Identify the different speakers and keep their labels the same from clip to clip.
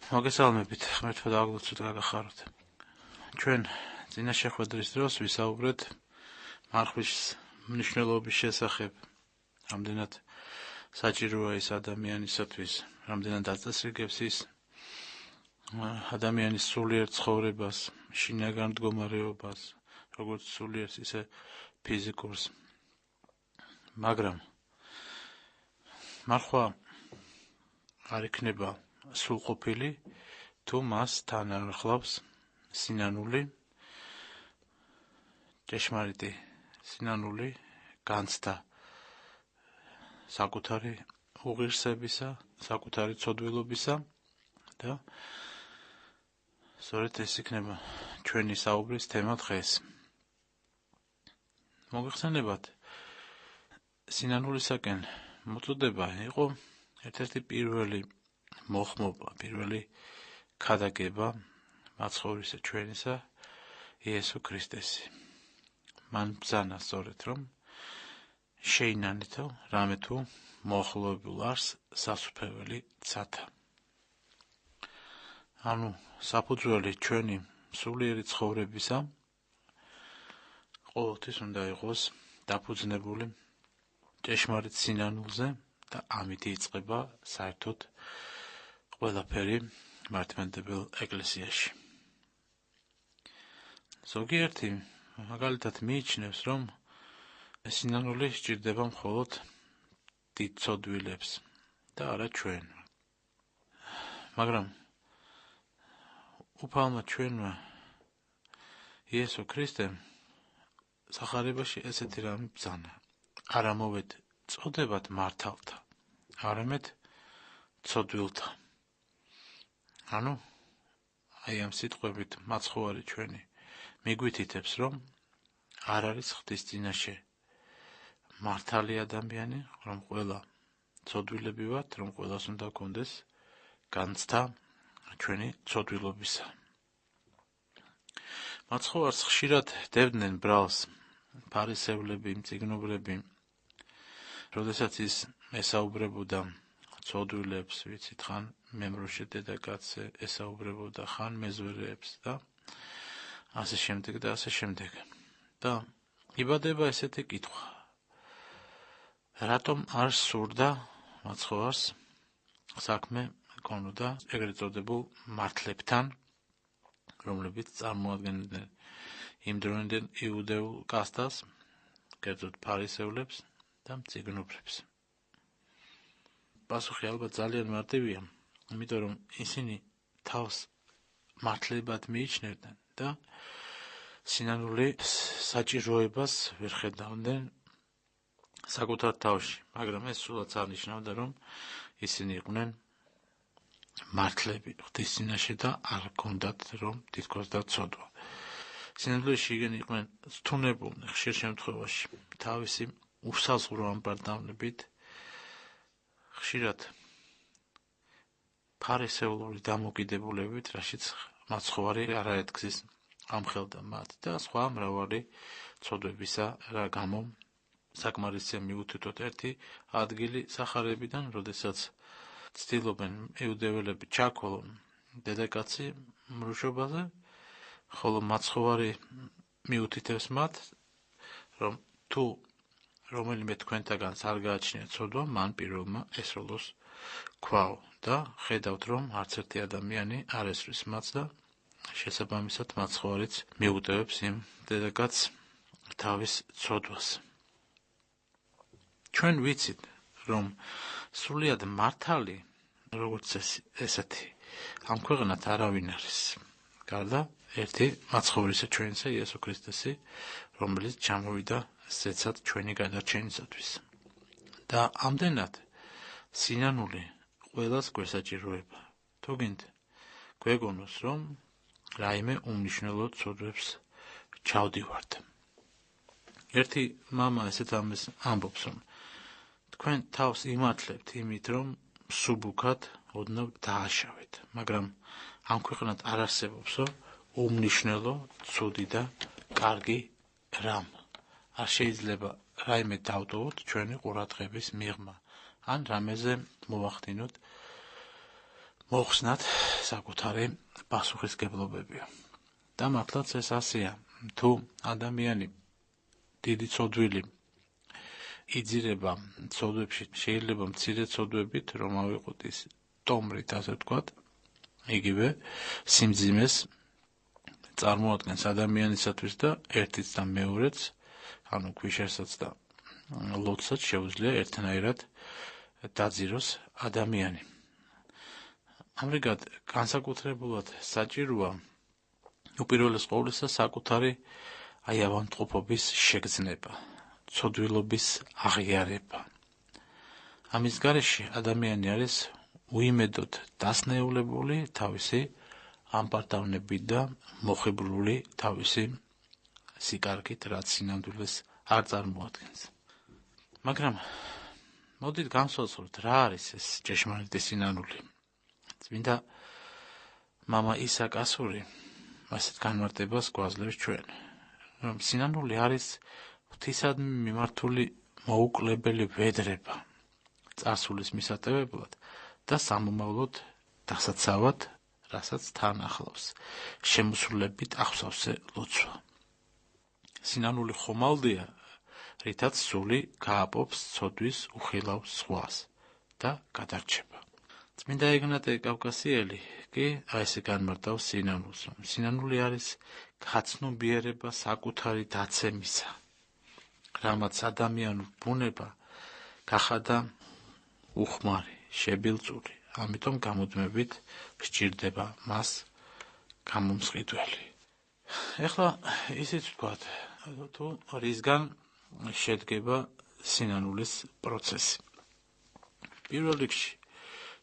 Speaker 1: მოგესალმებით, ღმერთო და აღლოცოთ გაგახაროთ. ჩვენ წინა შეხვედრის დროს ვისაუბრეთ მარხვის მნიშვნელობის შესახებ, რამდენად საჭიროა ის ადამიანისათვის, რამდენად აწესრიგებს ის ადამიანის სულიერ ცხოვრებას, შინაგან მდგომარეობას, როგორც სულიერს, ისე ფიზიკურს. მაგრამ მარხვა არ იქნება სრულყოფილი, თუ მას თან არ ახლავს სინანული, ჭეშმარიტი სინანული, განცდა საკუთარი უღირსებისა, საკუთარი ცოდვილობისა და სწორედ ეს იქნება ჩვენი საუბრის თემა დღეს. მოგეხსენებათ, სინანულისაკენ მოწოდება იყო ერთ-ერთი პირველი მოხმობა, პირველი ქადაგება მაცხოვრისა ჩვენისა იესო ქრისტესი. მან ბრძანა სწორედ, რომ შეინანეთო რამე თუ მოახლოებულ არს სასუფეველი ცათა. ანუ საფუძველი ჩვენი სულიერი ცხოვრებისა ყოველთვის უნდა იყოს დაფუძნებული ჭეშმარიტ სინანულზე და ამით იწყება საერთოდ ყველაფერი მართლმადიდებელ ეკლესიაში. ზოგიერთი მაგალითად მიიჩნევს, რომ სინანული სჭირდება მხოლოდ დიდ ცოდვილებს და არა ჩვენ. მაგრამ უფალმა ჩვენმა იესო ქრისტემ სახარებაში ესეთი რამე ბრძანა. არა მოვედ წოდებათ მართალთა, არამედ ცოდვილთა. ანუ აი ამ სიტყვებით მაცხოვარი ჩვენი მიგვითითებს, რომ არ არის ღვთის წინაშე მართალი ადამიანი, რომ ყველა ცოდვილები ვართ, რომ ყველას უნდა გქონდეს განცდა ჩვენი ცოდვილობისა. მაცხოვარს ხშირად დებდნენ ბრალს ფარისევლები, მწიგნობრები, როდესაც ის ესაუბრებოდა ცოდვილებს, ვიცით, ხან მემროშე დედაკაცზე ესაუბრებოდა, ხან მეზვერეებს და ასე შემდეგ და ასე შემდეგ. და იბადება ესეთი კითხვა: რატომ არ სურდა მაცხოვარს საქმე ჰქონოდა ეგრეთ წოდებულ მართლებთან, რომლებიც წარმოადგენდნენ იმ დროინდელ იუდეულ კასტას, კერძოდ ფარისევლებს და მწიგნობრებს? პასუხი ალბათ ძალიან მარტივია, იმიტომ რომ ისინი თავს მართლებად მიიჩნევდნენ და სინანული საჭიროებას ვერ ხედავდნენ საკუთარ თავში, მაგრამ ეს სულაც არ ნიშნავდა, რომ ისინი იყვნენ მართლები ღვთის წინაშე და არ ჰქონდათ რომ თითქოს და ცოდვა. სინამდვილეში ისინი იყვნენ რთუნებულნი ხშირ შემთხვევაში თავისი უსაზღვრო ამბარდავნებით, ხშირად ფარისევლური დამოკიდებულებით, რაშიც მაცხოვარი არაერთგზის ამხელდა მათ და სხვა მრავალი ცოდვებისა, რა გამო საკმარისია მიუთითოთ ერთი ადგილი სახარებიდან, როდესაც ცდილობენ იუდეველები ჩაქოლონ დედაკაცი მრუშობაზე, ხოლო მაცხოვარი მიუთითებს მათ, რომ თუ რომელიმე თქვენთაგანს არ გააჩნია ცოდვა, მან პირველმა ესროლოს ქვაო და ხედავთ, რომ არც ერთი ადამიანი არ ესრის მას და შესაბამისად მაცხოვარიც მიუტევებს იმ დედაკაცს თავის ცოდვას. ჩვენ ვიცით, რომ სრულიად მართალი, როგორც ესეთი, ამ ქვეყნად არავინ არის, გარდა ერთი მაცხოვრისა ჩვენისა იესო ქრისტესი, რომელიც ჩამოვიდა ზეცად ჩვენი გადარჩენისათვის. და ამდენად სინანული ყველას გვესაჭიროება. თუ გინდ გვეგონოს, რომ რაიმე უმნიშვნელო ცოდვებს ჩავდივართ. ერთი მამა ესეთ ამას ამბობს, რომ თქვენ თავს იმართლებთ იმით, რომ სუბუქად ოდნავ დააშავეთ, მაგრამ ამ ქვეყნად არ არსებობსო უმნიშვნელო, ცუდი და კარგი რამ. არ შეიძლება რაიმე დავტოვოთ ჩვენი ყურადღების მიღმა, ან რამეზე მოვახდინოთ მოხსნათ საკუთარი პასუხისგებლობებია. და მართლაც ეს ასეა, თუ ადამიანი დიდი ცოდვილი იძირება ცოდვებში, შეიძლება მცირე ცოდვებით, რომ ავიღოთ ის ტომრით, ასე ვთქვათ, იგივე სიმძიმეს წარმოადგენს ადამიანისათვის და ერთიც და მეორეც, ანუ ქვიშერსაც და ლოცსაც შეუძლია ერთნაირად დაძიროს ადამიანი. ამრიგად, განსაკუთრებულად საჭიროა უპირველეს ყოვლისა საკუთარი ავადმყოფობის შეგრძნება, ცოდვილობის აღიარება. ამის გარეშე ადამიანი არის უიმედოდ დასნეულებული თავისი ამპარტავნებით და მოხიბლული თავისი სიკარგით, რაც სინამდვილეს არ წარმოადგენს. მაგრამ მოდით განსაზღვროთ, რა არის ეს ჭეშმარიტი სინანული. წმინდა მამა ისააკ ასური ასეთ განმარტებას გვაძლევს ჩვენ, რომ სინანული არის ღვთისადმი მიმართული მოუკლებელი ვედრება წარსულის მისატევებლად და სამომავლოდ დასაცავად, რასაც თან ახლავს შემოსულებით ახსავსე ლოცვა. სინანული ხომალდია, რითაც სული გააპობს ცოდვის უხილავს ზღვას და გადარჩება. წმინდა ეგნატე კავკასიელი კი ესე განმარტავს სინანულს, რომ სინანული არის გაცნობიერება საკუთარი დაცემისა, რამაც ადამიანურ ბუნება გახადა უხმარი, შებილწული, ამიტომ გამუდმებით სჭირდება მას გამომსყიდველი. ეხლა ისიც ვთქვათ, თუ რისგან შედგება სინანულის პროცესი. პირველ რიგში,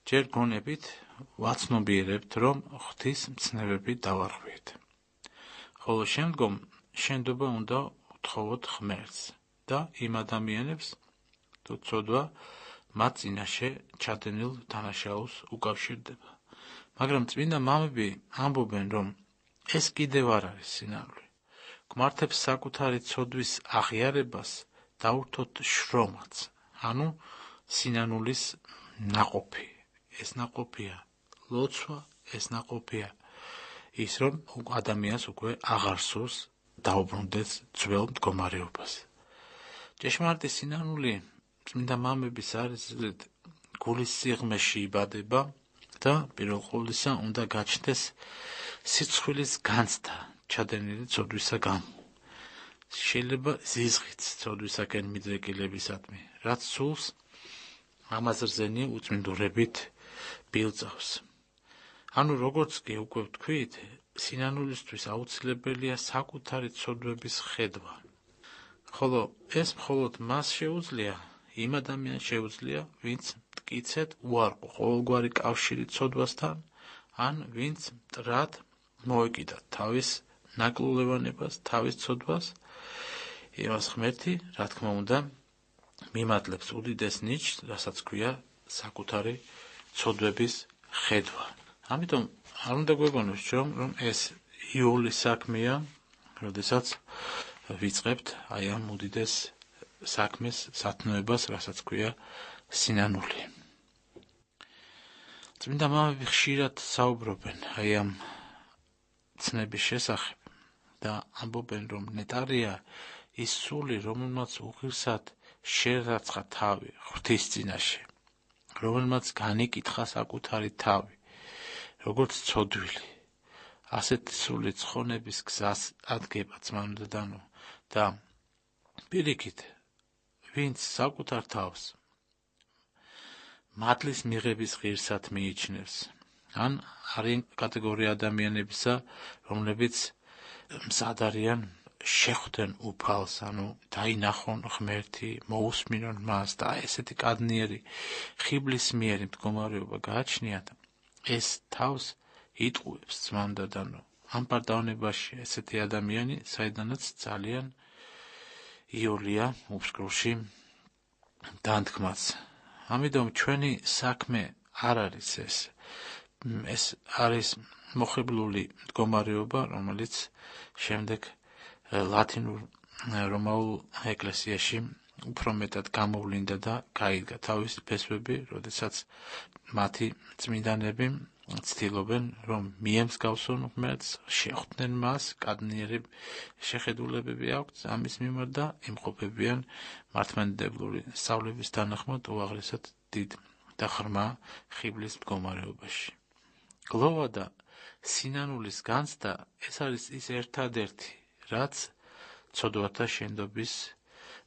Speaker 1: ჯერ გონებით ვაცნობიერებთ, რომ ღვთის მცნებები დავარღვიეთ. ხოლო შემდგომ შენდობა უნდა ვთხოვოთ ღმერთს და იმ ადამიანებს, თუ ცოდვა მათ წინაშე ჩადენილ დანაშაულს უკავშირდება. მაგრამ წმინდა მამები ამბობენ, რომ ეს კიდევ არ არის სინანული. გვმართებს საკუთარი ცოდვის აღიარებას დაურთოთ შრომაც, ანუ სინანულის ნაყოფი. ეს ნაყოფია ლოცვა, ეს ნაყოფია ის, რომ ადამიანს უკვე აღარ სურს დაუბრუნდეს ძველ მდგომარეობას. ჭეშმარიტი სინანული წმინდა მამების აზრით გულის სიღრმეში იბადება და პირველ ყოვლისა უნდა გაჩნდეს სიცხვილის განცდა ჩადენილი ცოდვისა გამო. შეიძლება ზიზღით ცოდვისაკენ მიდრეკილებისადმი, რაც სულს ამაზრზენი უწმინდურებით ბილწავს. ანუ როგორც კი უკვე ვთქვით, სინანულისთვის აუცილებელია საკუთარი ცოდვების ხედვა. ხოლო ეს მხოლოდ მას შეუძლია, იმ ადამიანს შეუძლია, ვინც მტკიცედ უარყო ყოველგვარი კავშირი ცოდვასთან, ან ვინც მტრად მოეკიდა თავის ნაკლულებანებას, თავის ცოდვას, იმას ღმერთი, რა თქმა უნდა, მიმატლებს უდიდეს ნიშს, რასაც ქვია საკუთარი ცოდვების ხედვა. ამიტომ არ უნდა გვეგონოს ჩვენ, რომ ეს იულის საქმეა, როდესაც ვიწყებთ აი ამ უდიდეს საქმეს, სათნოებას, რასაც ქვია სინანული. წმინდა მამები ხშირად საუბრობენ აი ამ ცნების შესახებ და ამბობენ, რომ ნეტარია ის სული, რომელმაც უღირსად შერაცხა თავი ღვთის წინაშე, რომელმაც განიკითხა საკუთარი თავი, როგორც ცოდვილი. ასეთი სული ცხონების გზას ადგება ძმანოდანო და პირიქით, ვინც საკუთარ თავს მადლის მიღების ღირსად მიიჩნევს, ან არიან კატეგორია ადამიანებისა, რომლებიც მზად არიან შეხვდნენ უფალს, ანუ დაინახონ ღმერთი, მოусმინონ მას და ესეთი კადნიერი ხიბლისმიერი მდგომარეობა გააჩნიათ, ეს თავს იტყუებს ძმანდადანო. ამ პარტავნებაში ესეთი ადამიანი, საიდანაც ძალიან იოლია უფსკრულში დანთქმაც. ამიტომ ჩვენი საქმე არ არის ეს. ეს არის მოხიბლული მდგომარეობა, რომელიც შემდეგ ლათინურ რომაულ ეკლესიაში უფრო მეტად გამოვლინდა და გაიდგა თავისი ფესვები, როდესაც მათი წმინდანები ცდილობენ, რომ მიემსგავსონ ღმერთს, შეხვდნენ მას, კადნიერი შეხედულებები აქვთ ამის მიმართ და იმყოფებიან მართლმადიდებლური სწავლების თანახმად უაღრესად დიდ და ღრმა ხიბლის მდგომარეობაში. გლოვა და სინანულის განცდა ეს არის ის ერთადერთი, რაც ცოდვათა შენდობის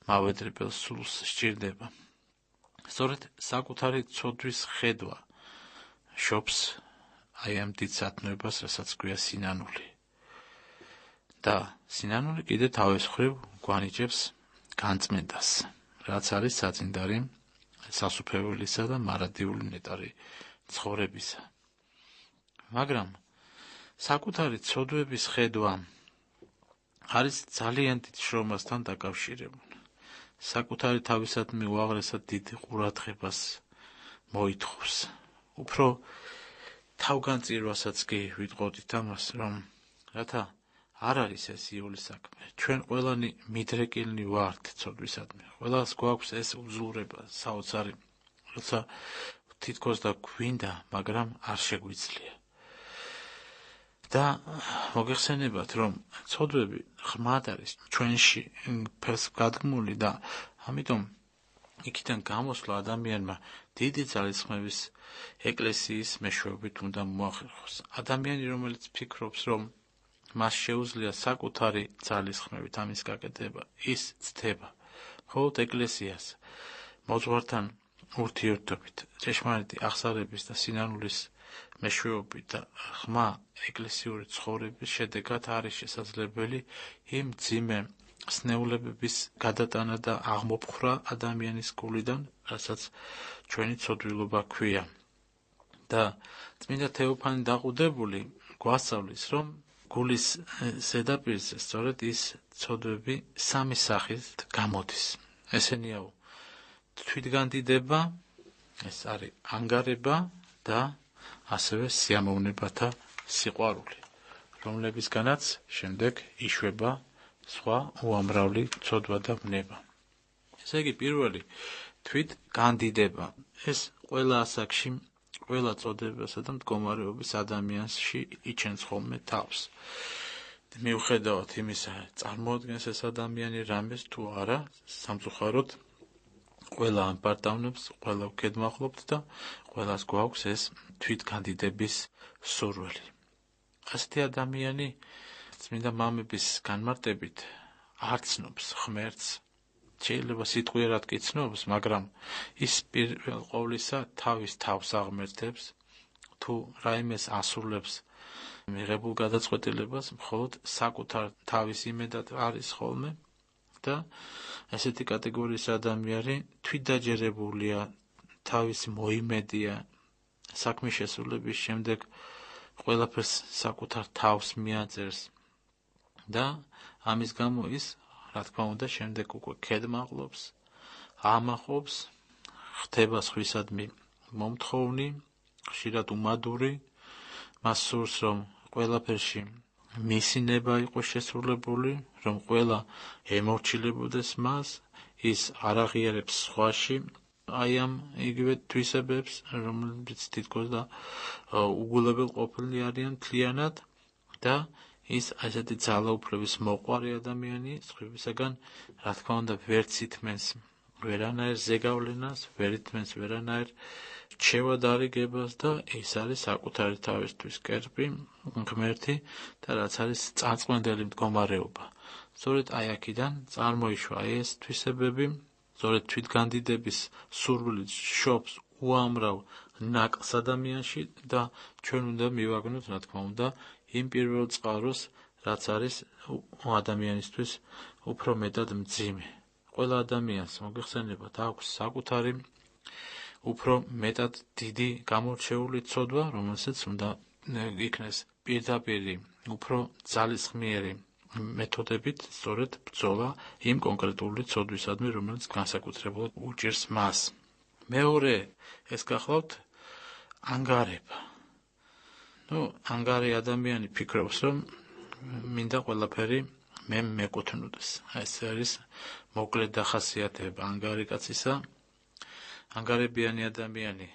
Speaker 1: მავედრებელ სულს სჭირდება. სწორედ საკუთარი ცოდვის ხედვა შობს აი ამ დიდ სათნოებას, რასაც ქვია სინანული. და სინანული კიდე თავის მხრივ გვანიჭებს განწმენდას, რაც არის საწინდარი სასუფეველისა და მარადიული ნეტარი ცხოვრებისა. მაგრამ საკუთარი ცოდვების ხედვა არის ძალიან დიდ შრომასთან დაკავშირებული. საკუთარი თავისადმი უაღრესად დიდ ყურადღებას მოითხოვს. უფრო თავგანწირვასაც კი ვიტყოდით ამას, რომ რათა არ არის ეს იული საქმე. ჩვენ ყველანი მიდრეკილნი ვართ ცოდვისადმი. ყველას გვაქვს ეს უძლურება საოცარი, როცა თითქოს და გვინდა, მაგრამ არ შეგვიძლია. და მოგეხსენებათ, რომ ცოდვები ღრმად არის ჩვენში გადმული და ამიტომ იქიდან გამოსვლა ადამიანმა დიდი ძალისხმევის ეკლესიის მეშვეობით უნდა მოახერხოს. ადამიანი, რომელიც ფიქრობს, რომ მას შეუძლია საკუთარი ძალისხმევით ამის გაკეთება, ის ცდება. მხოლოდ ეკლესიას მოძღვართან ურთიერთობით, ჭეშმარიტი აღსარების და სინანულის მეშვეობით და ღრმა ეკლესიური ცხოვრების შედეგად არის შესაძლებელი იმ მძიმე სნეულებების გადატანა და აღმოფხრა ადამიანის გულიდან, რასაც ჩვენი ცოდვილობა ქვია. და წმინდა თეოფანი დაყუდებული გვასწავლის, რომ გულის ზედაპირზე სწორედ ის ცოდვები სამი სახით გამოდის. ესენიაო თვითგანდიდება, ეს არის ანგარება და ასევე სიამოვნებათა სიყვარული, რომლებისგანაც შემდეგ იშვება სხვა უამრავი ცოდვა და ბნება. ესე იგი, პირველი თვითგანდიდება. ეს ყველა ასაკში, ყველა წოდებასა და მდგომარეობის ადამიანში იჩენს ხოლმე თავს. მიუხედავად იმისა, წარმოადგენს ეს ადამიანი რამეს თუ არა, სამწუხაროდ ყველა ამბარდავნებს, ყველა ვქედმაღლობთ და ყველას გვაქვს ეს თვითგანდიდების სურვილი. ასეთი ადამიანი წმინდა მამების განმარტებით არ ცნობს ღმერთს, შეიძლება სიტყვიერად კი ცნობს, მაგრამ ის პირველ ყოვლისა თავის თავს აღმერთებს, თუ რაიმეს ასრულებს მიღებულ გადაწყვეტილებას, მხოლოდ საკუთარ თავის იმედად არის ხოლმე და ესეთი კატეგორიის ადამიანი თვითდაჯერებულია, თავის მოიმედია, საქმის შესრულების შემდეგ ყველაფერს საკუთარ თავს მიაწერს და ამის გამო ის, რა თქმა უნდა, შემდეგ უკვე ქედმაღლობს, ამაყობს, ხდება სხვისადმი მომთხოვნი, ხშირად უმადური, მას სურს, რომ ყველაფერში მისი ნება იყოს შესრულებული, რომ ყველა ემორჩილებოდეს მას, ის არ აღიარებს სხვაში აი ამ იგივე თვისებებს, რომლებიც თითქოს და უგულებელ ყოფილი არიან მთლიანად და ის ასეთი ძალაუფლების მოყვარი ადამიანი სხვებისაგან, რა თქმა უნდა, ვერ ითმენს ვერანაირ ზეგავლენას, ვერ ითმენს ვერანაირ რჩევადარიგებას და ეს არის საკუთარი თავისთვის კერპი, ღმერთი და რაც არის წარწმენდელი მდგომარეობა. სწორედ აი აქედან წარმოიშვა ეს თვისებები, სწორედ თვითგანდიდების სურვილი შობს უამრავ ნაკლს ადამიანში და ჩვენ უნდა მივაგნოთ, რა თქმა უნდა, იმ პირველ წყაროს, რაც არის ადამიანისთვის უფრო მეტად მძიმე. ყველა ადამიანს მოგეხსენებათ აქვს საკუთარი უფრო მეტად დიდი გამორჩეული ცოდვა, რომელსაც უნდა იქნეს პირდაპირი, უფრო ძალისხმიერი მეთოდებით სწორედ ბრძოლა იმ კონკრეტული ცოდვისადმი, რომელიც განსაკუთრებულად უჭირს მას. მეორე, ეს გახლავთ ანგარება. ანგარი ადამიანი ფიქრობს, რომ მინდა ყველაფერი მე მეკუთვნოდეს. ეს არის მოკლე დახასიათება ანგარი კაცისა. ანგარებიანი ადამიანი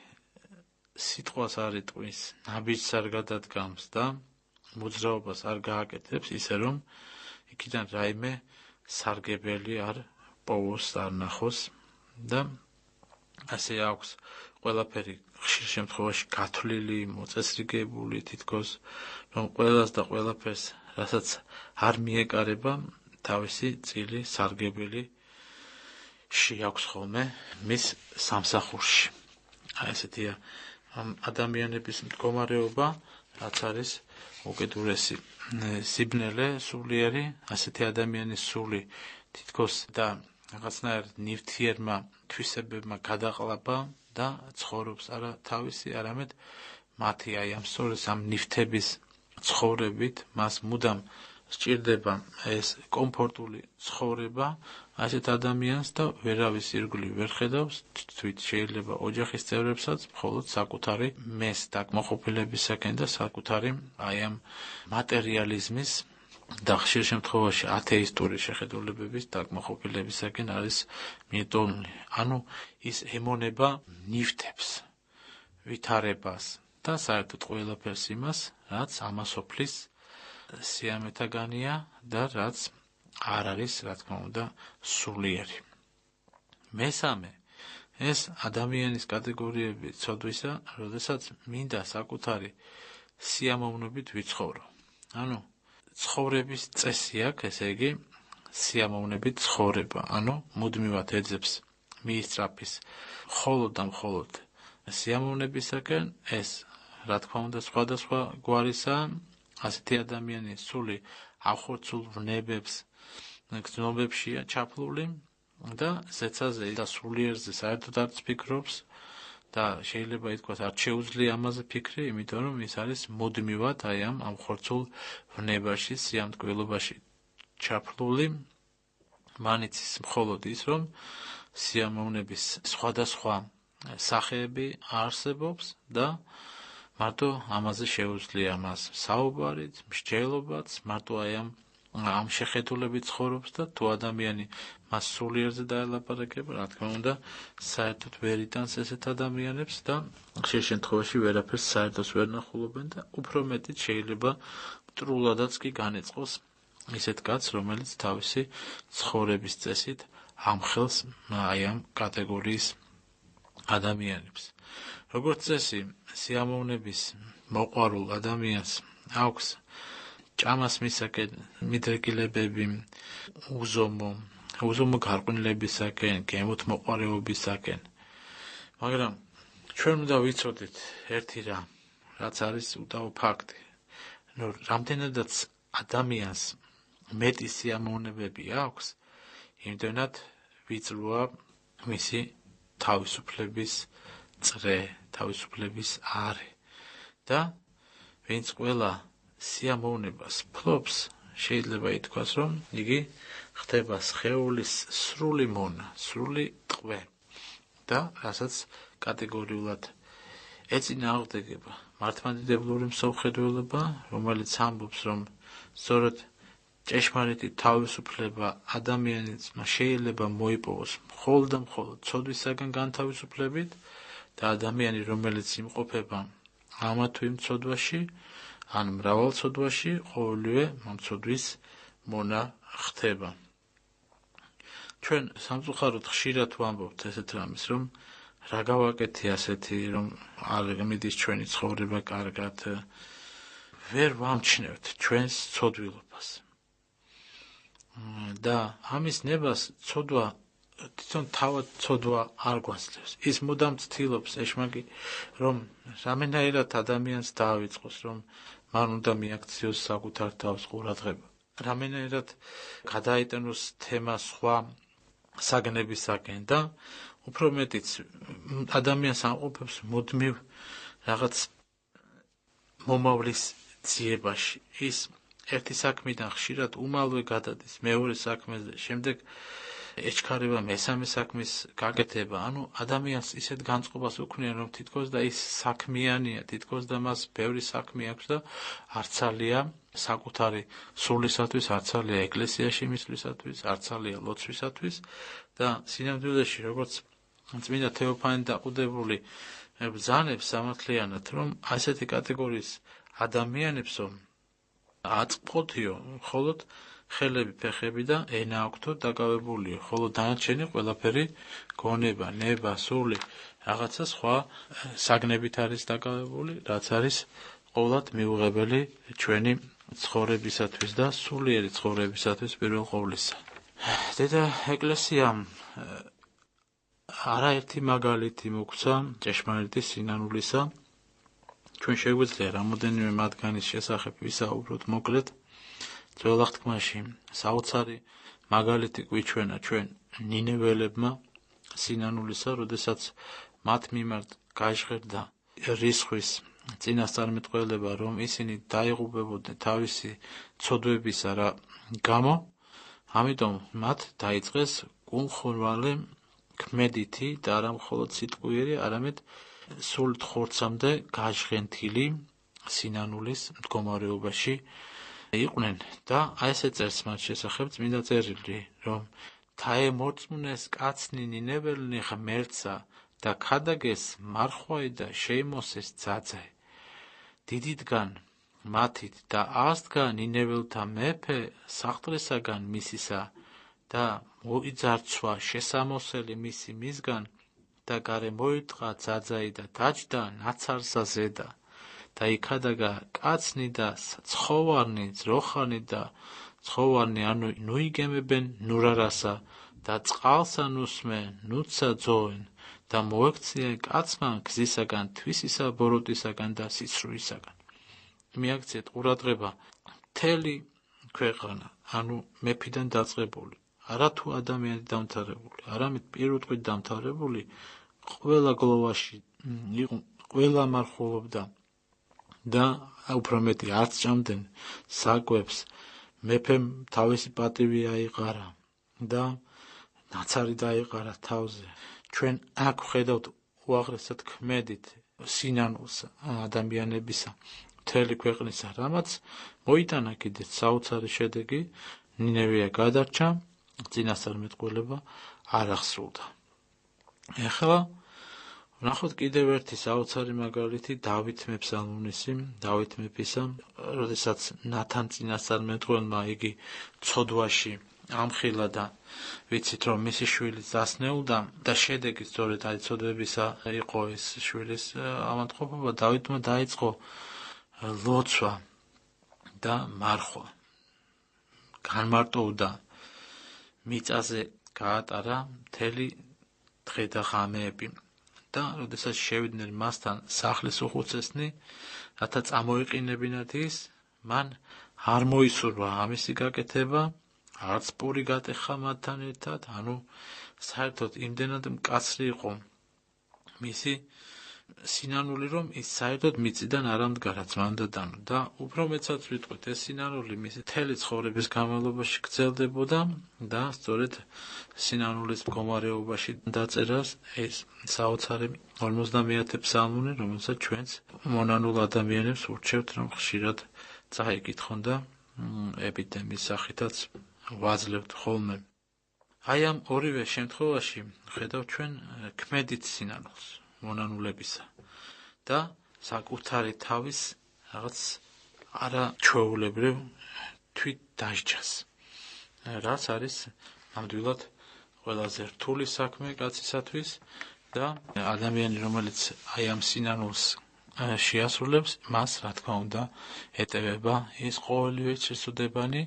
Speaker 1: სიტყვას არ იტყვის, ნაბიჯს არ გადადგამს და მოძრაობას არ გააკეთებს, ისე რომ იქიდან რაიმე სარგებელი არ პოვოს, არ ნახოს და ასე აქვს ყველაფერი ხშირ შემთხვევაში გათვლილი, მოწესრიგებული, თითქოს რომ ყველას და ყველაფერს, რასაც არ მიეკარება, თავისი წილი სარგებელი შეაქვს ხოლმე მის სამსახურში. ესეთია ადამიანების მდგომარეობა, რაც არის უკიდურესი სიბნელე სულიერი, ასეთი ადამიანის სული თითქოს და რაღაცნაირ ნივთიერმა თვისებებმა გადაყლაპა და ცხოვრობს არა თავისი, არამედ მათი ამ სწორედ ამ ნივთების ცხოვრებით მას მუდამ სჭირდება ეს კომფორტული ცხოვრება ასეთ ადამიანს და ვერავის ირგვლივ ვერ ხედავს, თვით შეიძლება ოჯახის წევრებსაც, მხოლოდ საკუთარი მეს დაკმაყოფილებისაკენ და საკუთარი ამ მატერიალიზმის და ხშირ შემთხვევაში ათეისტური შეხედულებების დაკმაყოფილებისაკენ არის მიეტოვნული. ანუ ის ემონება ნივთებს, ვითარებას და საერთოდ ყველაფერს იმას, რაც ამასოფლის სიამეთაგანია და რაც არ არის, რა თქმა უნდა, სულიერი. მესამე, ეს ადამიანის კატეგორიები ცოდვისა, როდესაც მინდა საკუთარი სიამოვნებით ვიცხოვრო. ანუ ცხოვრების წესი აქვს, ესე იგი, სიამოვნებით ცხოვრება, ანუ მუდმივად ეძებს მიისწრაფის მხოლოდ და მხოლოდ სიამოვნებისაკენ, ეს, რა თქმა უნდა, სხვადასხვა გვარისაა, ასეთი ადამიანის სული ახორცულ ვნებებს, გრძნობებშია ჩაფლული და ზეცაზე და სულიერზე საერთოდ არც ფიქრობს და შეიძლება ითქვას არ შეუძლია ამაზე ფიქრი, იმიტომ რომ ის არის მუდმივად ამ ხორცულ ვნებაში, სიამტკბილობაში ჩაფლული. მან იცის მხოლოდ ის, რომ სიამოვნების სხვადასხვა სახეები არსებობს და მარტო ამაზე შეუძლია მას საუბარით, მსჯელობაც, მარტო ამ შეხედულებით ცხოვრობს და თუ ადამიანი მას სულიერზე დაელაპარაკება, რა თქმა უნდა, საერთოდ ვერ იტანს ესეთ ადამიანებს და ხშირ შემთხვევაში ვერაფერს საერთოდ ვერ ნახულობენ და უფრო მეტიც შეიძლება მტრულადაც კი განეწყოს ისეთ კაცს, რომელიც თავისი ცხოვრების წესით ამხელს ამ კატეგორიის ადამიანებს. როგორც წესი, სიამოვნების მოყვარულ ადამიანს აქვს ჭამას მისაკენ მიდრეკილებები, უზომო გარყვნილებისაკენ, გემოთ მოყვარეობისაკენ. მაგრამ ჩვენ უნდა ვიცოდეთ ერთი რამ, რაც არის უდავო ფაქტი. რამდენადაც ადამიანს მეტი სიამოვნებები აქვს, იმდენად ვიწროა მისი თავისუფლების წრე, თავისუფლების არე. და ვინც ყველა სიამოვნებას ფლობს, შეიძლება ითქვას, რომ იგი ხდება სხეულის სრული მონა, სრული ტყვე და რასაც კატეგორიულად ეწინააღმდეგება მართლმადიდებლური მსოფლმხედველობა, რომელიც ამბობს, რომ სწორედ ჭეშმარიტი თავისუფლება ადამიანის შეიძლება მოიპოვოს მხოლოდ და მხოლოდ ცოდვისაგან განთავისუფლებით და ადამიანი, რომელიც იმყოფება ამა თუ იმ ცოდვაში, ან მრავალ ცოდვაში, ყოველივე ამ ცოდვის მონა ხდება. ჩვენ სამწუხაროდ ხშირად ვამბობთ ესეთ რამეს, რომ რა გავაკეთე ასეთი, რომ არ მიდის ჩვენი ცხოვრება კარგად, ვერ ვამჩნევთ ჩვენს ცოდვილობას. და ამის ნებას ცოდვა თვითონ თავად ცოდვა არ გვაძლევს. ის მუდამ ცდილობს ეშმაკი, რომ რამენაირად ადამიანს დაავიწყოს, რომ მან უნდა მიაქციოს საკუთარ თავს ყურადღება. რამენაირად გადაიტანოს თემა სხვა საგნებისაკენ და უფრო მეტიც ადამიანს ამყოფებს მუდმივ რაღაც მომავლის ძიებაში. ის ერთი საქმიდან ხშირად უმალვე გადადის მეორე საქმეზე, შემდეგ ეჩქარება მესამე საქმის გაკეთება. ანუ ადამიანს ისეთ განწყობას უქმნიან, რომ თითქოს და ის საქმიანია, თითქოს და მას ბევრი საქმე აქვს და არცალია საკუთარი სულისათვის, არცალია ეკლესიაში მისვლისათვის, არცალია ლოცვისათვის და სინამდვილეში, როგორც წმინდა თეოფანი დაყუდებული ბრძანებს სამართლიანად, რომ ასეთი კატეგორიის ადამიანებსო აწყობთიო, მხოლოდ ხელები, ფეხები და ენა აქვთო დაკავებულიო, ხოლო დანარჩენი ყველაფერი გონება, ნება, სული, რაღაცა სხვა საგნებით არის დაკავებული, რაც არის ყოვლად მიუღებელი ჩვენი ცხოვრებისათვის და სულიერი ცხოვრებისათვის პირველ ყოვლისა. დედა ეკლესიამ არაერთი მაგალითი მოგცა ჭეშმარიტი სინანულისა. ჩვენ შეგვიძლია რამოდენიმე მათგანის შესახებ ვისაუბროთ მოკლედ. ძველ აღთქმაში საოცარი მაგალითი გვიჩვენა ჩვენ ნინეველებმა სინანულისა, როდესაც მათ მიმართ გაჟღერდა რისხვის წინასწარმეტყველება, რომ ისინი დაიღუპებოდნენ თავისი ცოდვებისა გამო, ამიტომ მათ დაიწყეს გულხმოვანი ქმედითი და არა მხოლოდ სიტყვიერი, არამედ სულ ხორცამდე გაჟღენთილი სინანულის მდგომარეობაში იყვნენ და აი ესე წერს მათ შესახებ წმინდა წერილი, რომ თაემორწმუნეს კაცნი ნინეველნი ღმერთსა და ქადაგეს მარხვაი და შეიმოსეს ძაძე. დიდიდან მათით და ასდგა ნინეველთა მეფე საყდრესაგან მისისა და მოიძარცვა შესამოსელი მისი მისგან და გარე მოიტყა ძაძაი და დაჯდა ნაცარსა ზედა. და იქადაგა კაცნი და ცხოვარნი, ძროხანი და ცხოვარნი ანუ ნუიგემებენ ნურარასა და წყალსა ნუსმე ნუცა ძოენ და მოექცია კაცმა გზისაგან, თვისისა, ბოროტისაგან და სიცრუისაგან. მიაქციეთ ყურადღება, მთელი ქვეყანა, ანუ მეფიდან დაწყებული, არა თუ ადამიანი დამთავრებული, არამედ პირუტყვით დამთავრებული, ყველა გლოვაში იყო, ყველა მარხულობდა და უფრო მეტი არც ჭამდნენ საკვებს, მეფემ თავისი პატივი აიყარა და ნაცარი დაიყარა თავზე. ჩვენ აქ ვხედავთ უაღრესად ქმედით სინანულს ადამიანებისა მთელი ქვეყნისა, რამაც მოიტანა კიდეც საოცარი შედეგი, ნინევია გადარჩა, წინასწარმეტყველება არ აღსრულდა. ეხლა ვნახოთ კიდევ ერთი საოცარი მაგალითი დავით მეფსალმუნისი, დავით მეფისა, როდესაც ნათან წინასწარმეტყველმა იგი ცოდვაში ამხილა და ვიცით რომ მისი შვილი დასნეულდა და შედეგი სწორედ აი ცოდვებისა იყო ეს შვილის ავადმყოფობა, დავითმა დაიწყო ლოცვა და მარხვა. განმარტოვდა მიწაზე გაატარა მთელი დღე და ღამეები და როდესაც შევიდნენ მასთან სახლის უხუცესნი, რათა წამოეყინებინათ ის, მან არ მოისურვა ამისი გაკეთება, არც პური გატეხა მათთან ერთად, ანუ საერთოდ იმდენად მკაცრი იყო მისი სინანული, რომ ის საერთოდ მიწიდან არ ამდგარა ძმანდადანო და უფრო მეცაც ვიტყვით, ეს სინანული მისი მთელი ცხოვრების განმავლობაში გრძელდებოდა და სწორედ სინანულის მდგომარეობაში დაწერას ეს საოცარი 50-ე ფსალმუნი, რომელსაც ჩვენც მონანულ ადამიანებს ურჩევთ, რომ ხშირად წაიკითხონ და ეპიდემიის სახითაც ვაძლევთ ხოლმე. აი ამ ორივე შემთხვევაში ხედავთ ჩვენ ქმედით სინანულს მონანულებისა და საკუთარი თავის რაღაც არაჩვეულებრივ თვით დასჯას, რაც არის ნამდვილად ყველაზე რთული საქმე კაცისათვის და ადამიანი, რომელიც აი ამ სინანულს შეასრულებს, მას რა თქმა უნდა ეტევება ის ყოველივე შესუდებანი,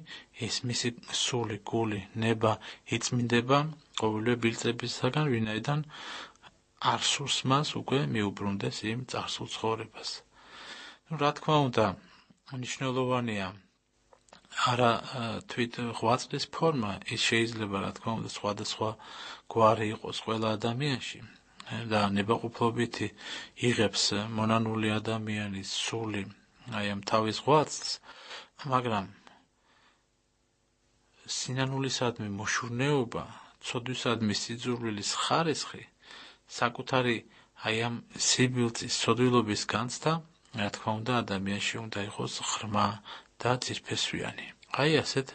Speaker 1: ის მისი სული, გული, ნება იწმინდება ყოველივე ბილწებისაგან, ვინაიდან არ სურს მას უკვე მიუბრუნდეს იმ წარსულ ცხოვრებას. რა თქმა უნდა, მნიშვნელოვანია არა თვით ღვაწლის ფორმა, ის შეიძლება რა თქმა უნდა სხვადასხვა გვარი იყოს ყველა ადამიანში და ნებაყოფლობითი იღებს მონანული ადამიანის სული აი ამ თავის ღვაწლს, მაგრამ სინანულისადმი მოშურნეობა, ცოდვისადმი სიძულვილის ხარისხი, საკუთარი აი ამ სიბილწის ცოდვილობის განცდა, რა თქმა უნდა ადამიანში უნდა იყოს ღრმა და ძირფესვიანი. აი ასეთ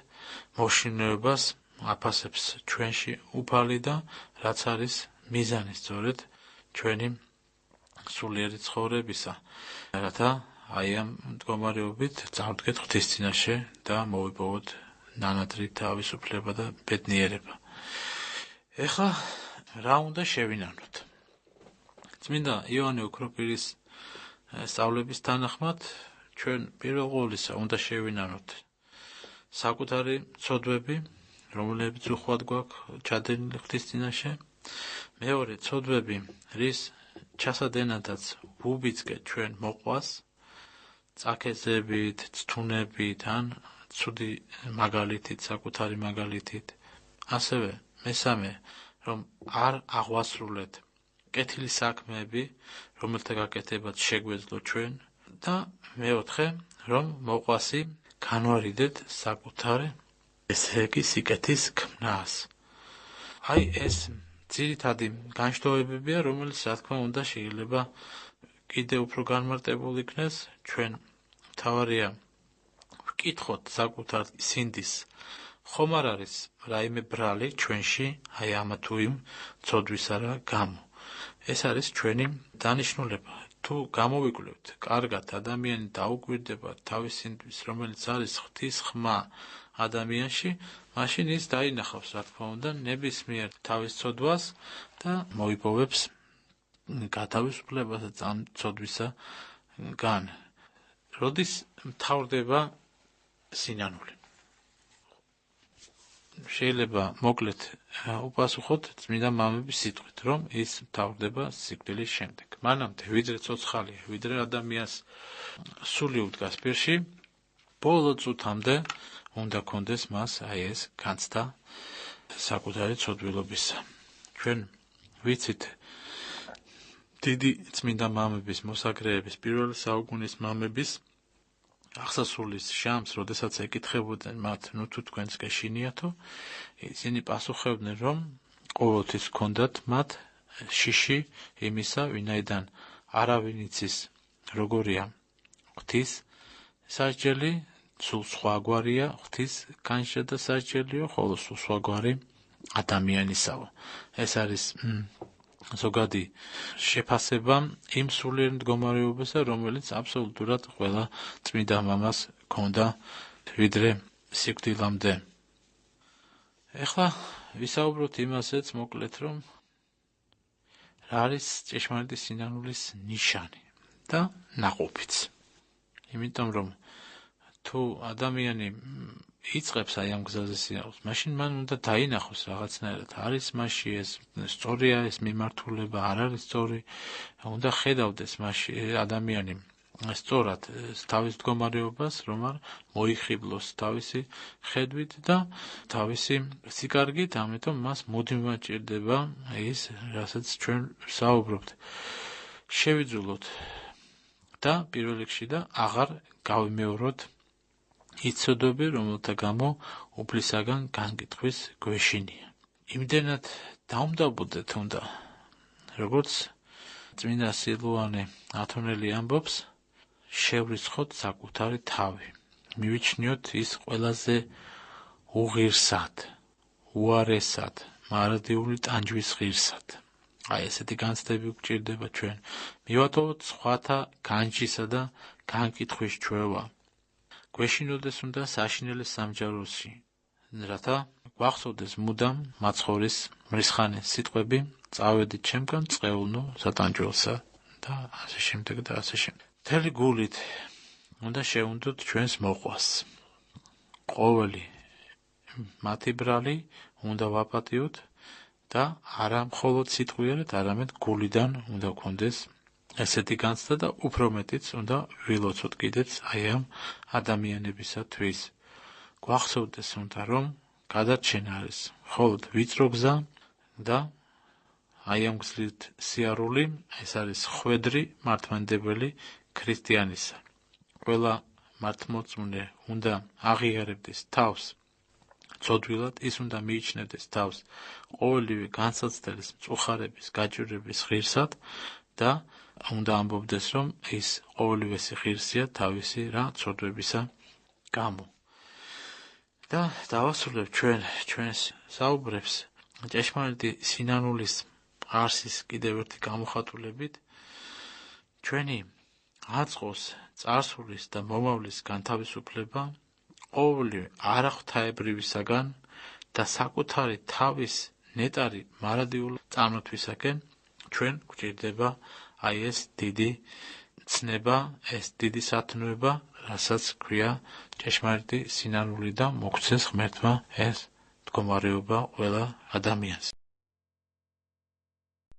Speaker 1: მოშურნეობას აფასებს ჩვენში უფალი და რაც არის მიზანი სწორედ ჩვენი სულიერი ცხოვრებისა, რათა აი ამ მდგომარეობით წავდგეთ ღვთის წინაშე და მოვიპოვოთ ნანადრით თავისუფლება და ბედნიერება. ეხლა რა უნდა შევინანოთ? წმინდა იოანე ოქროპირის სწავლების თანახმად ჩვენ პირველ ყოვლისა უნდა შევინანოთ საკუთარი ცოდვები, რომლებიც უხვად გვაქვს ჩადენილი ღვთის წინაშე. მეორე ცოდვები, რის ჩასადენადაც უბიძგეთ ჩვენ მოყვას, წაქეზებით, ცთუნებით, ან ცუდი მაგალითით, საკუთარი მაგალითით. ასევე მესამე, რომ არ აღვასრულეთ კეთილი საქმეები, რომელთა გაკეთებაც შეგვეძლო ჩვენ და მეოთხე, რომ მოყვასი განვარიდეთ საკუთარ ესე იგი სიკეთის ქმნას. აი ეს ძირითადი განშტოებებია, რომელიც რა თქმა უნდა შეიძლება კიდევ უფრო განმარტებულ იქნეს. ჩვენ მთავარია ვკითხოთ საკუთარ სინდის ხომ არ არის რაიმე ბრალი ჩვენში აი ამა თუ იმ ცოდვისა რა გამო. ეს არის ჩვენი დანიშნულება. თუ გამოვიკვლებთ კარგად ადამიანი დაუკვირდება თავის სინდვის, რომელიც არის ღვთის ხმა ადამიანში, მაშინ ის დაინახავს რა თქმა უნდა ნებისმიერ თავის ცოდვას და მოიპოვებს გათავისუფლებას ამ ცოდვისაგან. როდის მთავრდება სინანული? შეიძლება მოკლედ უპასუხოთ წმინდა მამების სიტყვით, რომ ის მთავრდება სიკვდილის შემდეგ. მანამდე, ვიდრე ცოცხალია, ვიდრე ადამიანს სული უდგას პირში, ბოლო წუთამდე უნდა კონდეს მას აი ეს განცდა საკუთარი ცოდვილობისა. ჩვენ ვიცით დიდი წმინდა მამების, მოსაგრეების, პირველი საუკუნის მამების აღსასრულის ჟამს, როდესაც ეკითხებოდნენ მათ, თუ თქვენს გეშინიათო, ისინი პასუხებდნენ, რომ ყოველთვის ჰქონდათ მათ შიში იმისა, ვინაიდან არავინ იცის როგორია ღვთის სასჯელი, სულ სხვაგვარია ღვთის განშა და სასჯელიო, ხოლო სულ სხვაგვარი ადამიანისაო. ეს არის ზოგადი შეფასება იმ სულიერ მდგომარეობისა, რომელიც აბსოლუტურად ყველა წმინდა მამას ჰქონდა ვიდრე სიკვდილამდე. ეხლა ვისაუბროთ იმასაც მოკლედ, რომ რა არის ჭეშმარიტი სინანულის ნიშანი და ნაყოფიც. იმიტომ რომ თუ ადამიანი იწყებს აი ამ გზაზე სინანულს, მაშინ მან უნდა დაინახოს რაღაცნაირად, არის მასში ეს სწორია ეს მიმართულება, არ არის სწორი, უნდა ხედავდეს მასში ადამიანი სწორად თავის მდგომარეობას, რომ არ მოიხიბლოს თავისი ხედვით და თავისი სიკარგით, ამიტომ მას მუდმივად ჭირდება ის, რასაც ჩვენ საუბრობთ, შევიძულოთ და პირველ რიგში და აღარ გავიმეოროთ იცოდები, რომელთა გამო უფლისაგან განგითხვის გვეშინია. იმდენად დაუმდაბოდეთ უნდა, როგორც წმინდა სილვანე ათონელი ამბობს, შევრიცხოთ საკუთარი თავი, მივიჩნიოთ ის ყველაზე უღირსად, უარესად, მარადიული ტანჯვის ღირსად. აი ესეთი განცდები გვჭირდება ჩვენ. მივატოვოთ სხვათა განჯისა და განგითხვის ჩვევა. გვეშინოდეს უნდა საშინელი სამჯაროსი, რათა გვახსოვდეს მუდამ მაცხოვრის მრისხანე სიტყვები, წავედით ჩემგან წყეულნო სატანჯველსა და ასე შემდეგ და ასე შემდეგ. მთელი გულით უნდა შევუნდოთ ჩვენს მოყვას. ყოველი მათი ბრალი უნდა ვაპატიოთ და არა მხოლოდ სიტყვიერად, არამედ გულიდან უნდა გქონდეს ესეთი განცდა და უფრო მეტიც უნდა ვილოცოთ კიდეც აი ამ ადამიანებისათვის. გვახსოვდეს უნდა, რომ გადარჩენა არის მხოლოდ ვიწრო გზა და აი ამ გზით სიარული, ეს არის ხვედრი მართლმადიდებელი ქრისტიანისა. ყველა მართლმორწმუნე უნდა აღიარებდეს თავს ცოდვილად, ის უნდა მიიჩნევდეს თავს ყოველივე განსაცდელის, მწუხარების, გაჭირვების ღირსად და უნდა ამბობდეს, რომ ის ყოველივე ღირსია თავისი რა ცოდვებისა გამო. და დავასრულებ ჩვენს საუბრებს ჭეშმარიტი სინანულის არსის კიდევ ერთი გამოხატულებით, ჩვენი აწყოს წარსულის და მომავლის განთავისუფლება ყოველივე არაღვთაებრივისაგან და საკუთარი თავის ნეტარი მარადიული წარმოთვისაკენ ჩვენ გვჭირდება აი ეს დიდი ცნება, ეს დიდი სათნოება, რასაც ქვია ჭეშმარიტი სინანული და მოგცეს ღმერთმა ეს მდგომარეობა ყველა ადამიანს.